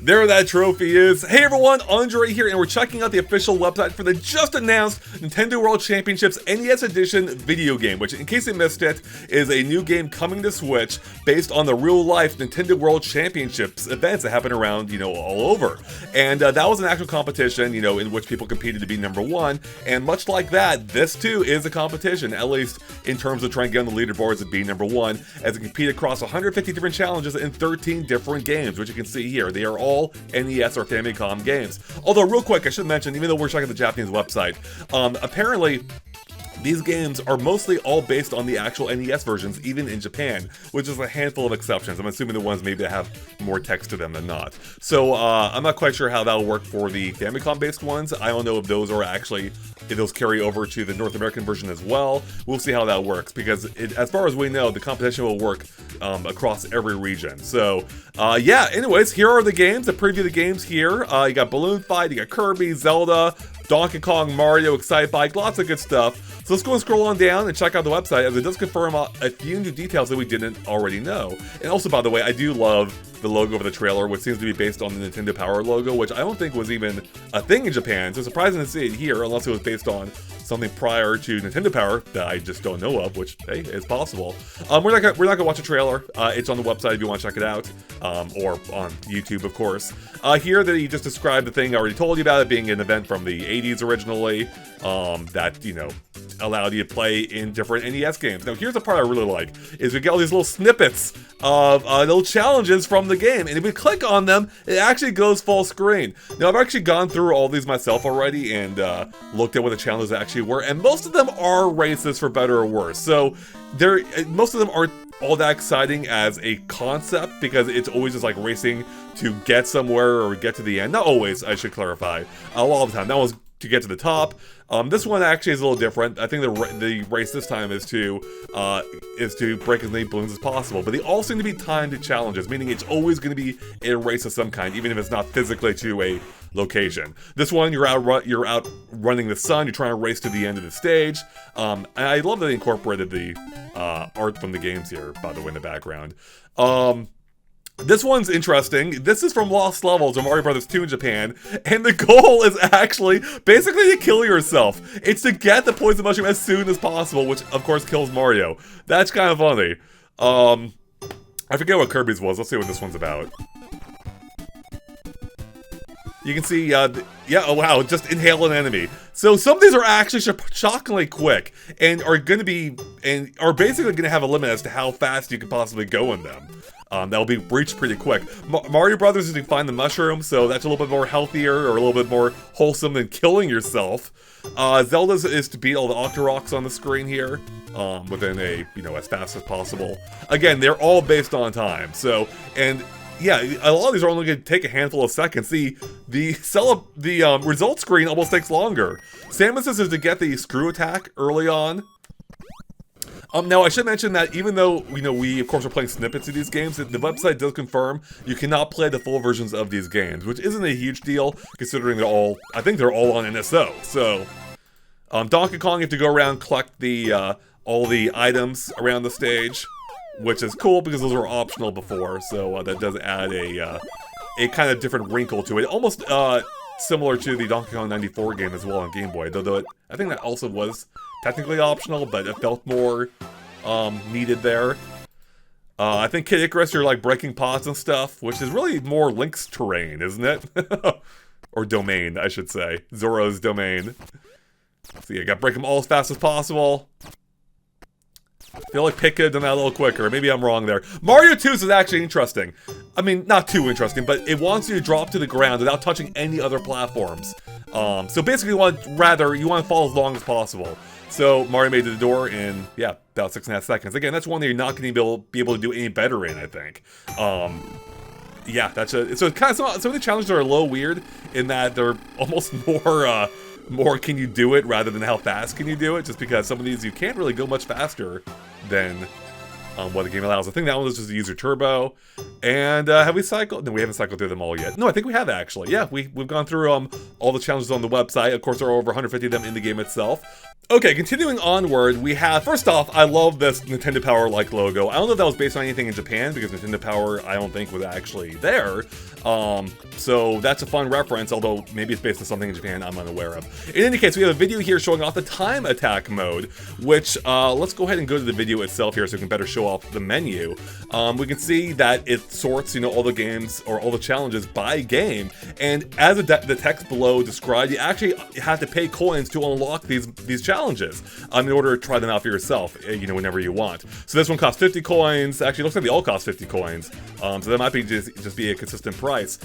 There that trophy is. Hey everyone, Andre here, and we're checking out the official website for the just announced Nintendo World Championships NES Edition video game, which, in case you missed it, is a new game coming to Switch based on the real-life Nintendo World Championships events that happen around, all over. And that was an actual competition, in which people competed to be #1, and much like that, this too is a competition, at least in terms of trying to get on the leaderboards and be #1, as it competed across 150 different challenges in 13 different games, which you can see here. They are all NES or Famicom games. Although, real quick, I should mention, even though we're checking the Japanese website, apparently these games are mostly all based on the actual NES versions, even in Japan, which is a handful of exceptions. I'm assuming the ones maybe that have more text to them than not. So I'm not quite sure how that'll work for the Famicom-based ones. I don't know if those are actually, if those carry over to the North American version as well. We'll see how that works, because as far as we know, the competition will work across every region. So yeah, anyways, here are the games, the preview of the games here. You got Balloon Fight, you got Kirby, Zelda, Donkey Kong, Mario, Excitebike, lots of good stuff. So let's go and scroll on down and check out the website, as it does confirm a few new details that we didn't already know. And also, by the way, I do love the logo of the trailer, which seems to be based on the Nintendo Power logo, which I don't think was even a thing in Japan. So surprising to see it here, unless it was based on something prior to Nintendo Power that I just don't know of, which, hey, is possible. We're not gonna watch a trailer. It's on the website if you want to check it out, or on YouTube, of course. Here that he just described the thing I already told you about, it being an event from the 80s originally, that, allowed you to play in different NES games. Now, here's the part I really like, is we get all these little snippets of little challenges from the game, and if we click on them, it actually goes full screen. Now, I've actually gone through all these myself already and looked at what the challenges actually were, and most of them are racist, for better or worse. So most of them aren't all that exciting as a concept, because it's always just like racing to get somewhere or get to the end. Not always, I should clarify. A lot of the time. That was to get to the top. This one actually is a little different. I think the race this time is to break as many balloons as possible. But they all seem to be timed challenges, meaning it's always going to be a race of some kind, even if it's not physically to a location. This one, you're out running the sun. You're trying to race to the end of the stage. And I love that they incorporated the art from the games here, by the way, in the background. This one's interesting. This is from Lost Levels of Mario Bros. 2 in Japan, and the goal is actually basically to kill yourself. It's to get the poison mushroom as soon as possible, which of course kills Mario. That's kind of funny. I forget what Kirby's was. Let's see what this one's about. You can see, yeah, oh wow, just inhale an enemy. So some of these are actually shockingly quick, and are basically gonna have a limit as to how fast you can possibly go in them. That'll be reached pretty quick. Mario Brothers is to find the mushroom, so that's a little bit more healthier, or a little bit more wholesome than killing yourself. Zelda's is to beat all the Octoroks on the screen here, within as fast as possible. Again, they're all based on time, so, and yeah, a lot of these are only going to take a handful of seconds. The result screen almost takes longer. Samus's is to get the screw attack early on. Now, I should mention that even though, we, of course, are playing snippets of these games, the website does confirm you cannot play the full versions of these games, which isn't a huge deal, considering I think they're all on NSO. So, Donkey Kong, you have to go around and collect all the items around the stage, which is cool because those were optional before, so that does add a kind of different wrinkle to it. Almost similar to the Donkey Kong 94 game as well on Game Boy, though I think that also was technically optional, but it felt more needed there. I think Kid Icarus, you're like breaking pots and stuff, which is really more Link's terrain, isn't it? Or domain, I should say. Zoro's domain. So yeah, gotta break them all as fast as possible. I feel like Pit could have done that a little quicker. Maybe I'm wrong there. Mario 2's is actually interesting. I mean, not too interesting, but it wants you to drop to the ground without touching any other platforms. So basically, you want to fall as long as possible. So Mario made it to the door in, yeah, about 6.5 seconds. Again, that's one that you're not going to be able to do any better in, I think. Yeah, so kind of some of the challenges are a little weird in that they're almost more can you do it rather than how fast can you do it, just because some of these you can't really go much faster than what the game allows. I think that one was just a user turbo. And have we cycled? No, we haven't cycled through them all yet. No, I think we have actually. Yeah, we've gone through all the challenges on the website. Of course, there are over 150 of them in the game itself. Okay, continuing onward, we have, first off, I love this Nintendo Power-like logo. I don't know if that was based on anything in Japan, because Nintendo Power, I don't think, was actually there. So that's a fun reference, although maybe it's based on something in Japan I'm unaware of. In any case, we have a video here showing off the time attack mode, which, let's go ahead and go to the video itself here so we can better show off the menu. We can see that it sorts, you know, all the games, or all the challenges by game, and as the text below described, you actually have to pay coins to unlock these challenges in order to try them out for yourself, you know, whenever you want. So this one costs 50 coins. Actually, it looks like they all cost 50 coins. So that might be just be a consistent price.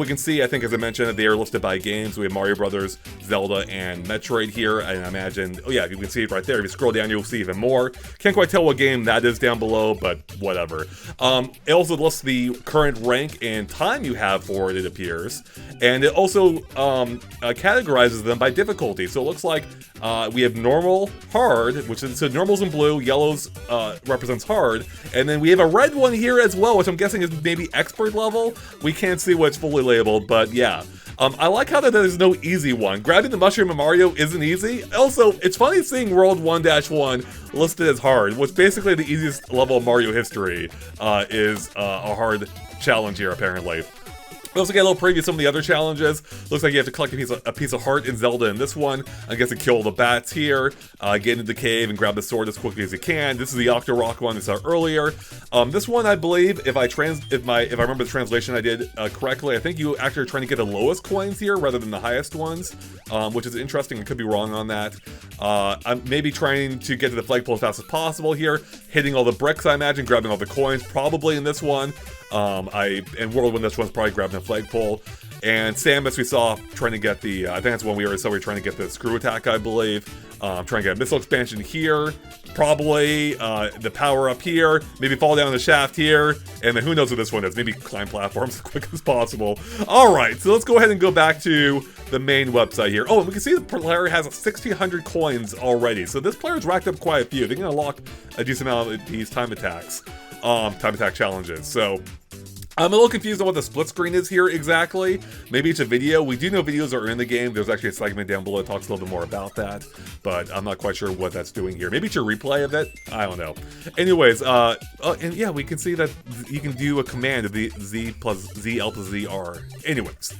We can see, I think, as I mentioned, that they are listed by games. We have Mario Brothers, Zelda, and Metroid here. And I imagine, oh yeah, you can see it right there. If you scroll down, you'll see even more. Can't quite tell what game that is down below, but whatever. It also lists the current rank and time you have for it appears. And it also categorizes them by difficulty. So it looks like we have normal, hard, which is, so normal's in blue, yellow's represents hard, and then we have a red one here as well, which I'm guessing is maybe expert level. We can't see what's fully labeled, but yeah. I like how there's no easy one. Grabbing the mushroom in Mario isn't easy. Also, it's funny seeing World 1-1 listed as hard, which basically the easiest level of Mario history is a hard challenge here, apparently. We also get a little preview of some of the other challenges. Looks like you have to collect a piece of heart in Zelda in this one. I guess to kill the bats here, get into the cave and grab the sword as quickly as you can. This is the Octorok one we saw earlier. This one, I believe, if I remember the translation I did correctly, I think you actually are trying to get the lowest coins here rather than the highest ones, which is interesting. I could be wrong on that. I'm maybe trying to get to the flagpole as fast as possible here, hitting all the bricks, I imagine, grabbing all the coins, probably in this one. And World when this one's probably grabbing the flagpole. And Samus we saw trying to get the, I think that's one we already saw, we were trying to get the screw attack, I believe. Trying to get a missile expansion here, probably, the power up here, maybe fall down the shaft here, and then who knows what this one is, maybe climb platforms as quick as possible. Alright, so let's go ahead and go back to the main website here. Oh, and we can see the player has 1,600 coins already, so this player's racked up quite a few. They can unlock a decent amount of these time attack challenges, so I'm a little confused on what the split screen is here exactly. Maybe it's a video. We do know videos are in the game. There's actually a segment down below that talks a little bit more about that, but I'm not quite sure what that's doing here. Maybe it's a replay of it? I don't know. Anyways, and yeah, we can see that you can do a command of the Z plus ZL plus ZR. Anyways.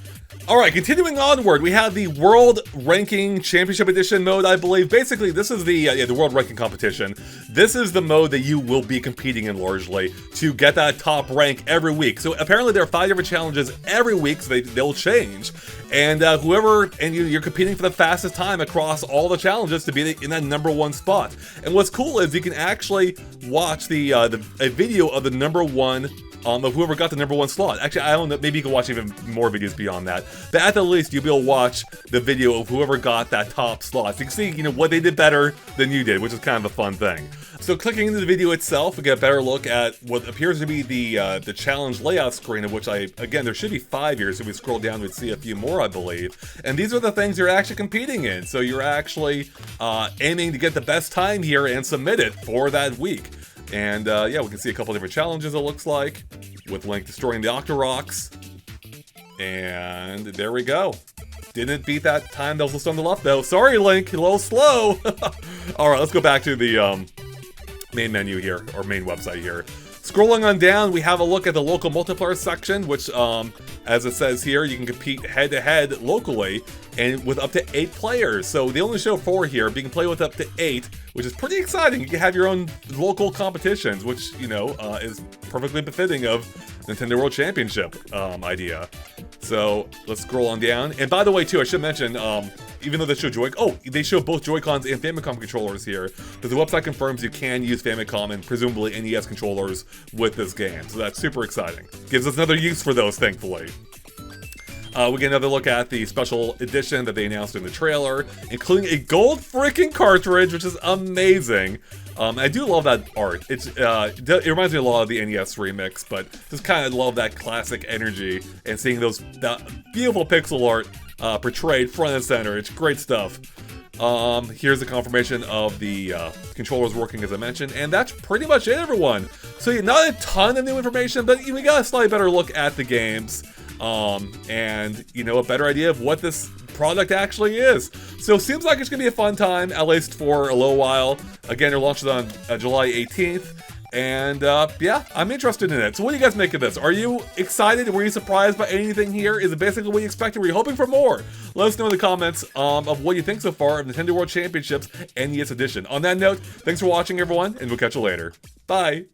Alright, continuing onward, we have the World Ranking Championship Edition mode, I believe. Basically, this is the World Ranking Competition. This is the mode that you will be competing in largely to get that top rank every week. So apparently there are 5 different challenges every week, so they'll change. And you're competing for the fastest time across all the challenges to be in that #1 spot. And what's cool is you can actually watch a video of the #1 of whoever got the #1 slot. Actually, I don't know, maybe you can watch even more videos beyond that. But at the least, you'll be able to watch the video of whoever got that top slot. So you can see, you know, what they did better than you did, which is kind of a fun thing. So clicking into the video itself, we get a better look at what appears to be the challenge layout screen, of which again, there should be 5 here, so if we scroll down, we'd see a few more, I believe. And these are the things you're actually competing in. So you're actually aiming to get the best time here and submit it for that week. And yeah, we can see a couple different challenges, it looks like, with Link destroying the Octoroks. And there we go. Didn't beat that time that was listed on the left, though. Sorry, Link, a little slow. Alright, let's go back to the main menu here, or main website here. Scrolling on down, we have a look at the local multiplayer section, which, as it says here, you can compete head-to-head locally, and with up to 8 players. So they only show 4 here, but you can play with up to 8, which is pretty exciting. You can have your own local competitions, which, you know, is perfectly befitting of Nintendo World Championship idea. So let's scroll on down. And by the way, too, I should mention, even though they show both Joy-Cons and Famicom controllers here, but the website confirms you can use Famicom and presumably NES controllers with this game. So that's super exciting. Gives us another use for those, thankfully. We get another look at the special edition that they announced in the trailer, including a gold freaking cartridge, which is amazing. I do love that art. It reminds me a lot of the NES remix, but just kind of love that classic energy and seeing that beautiful pixel art portrayed front and center. It's great stuff. Here's the confirmation of the controllers working, as I mentioned, and that's pretty much it, everyone. So not a ton of new information, but we got a slightly better look at the games. And, you know, a better idea of what this product actually is. So seems like it's gonna be a fun time, at least for a little while. Again, they're launching on July 18th. And yeah, I'm interested in it. So what do you guys make of this? Are you excited? Were you surprised by anything here? Is it basically what you expected? Were you hoping for more? Let us know in the comments of what you think so far of Nintendo World Championships NES Edition. On that note, thanks for watching, everyone, and we'll catch you later. Bye!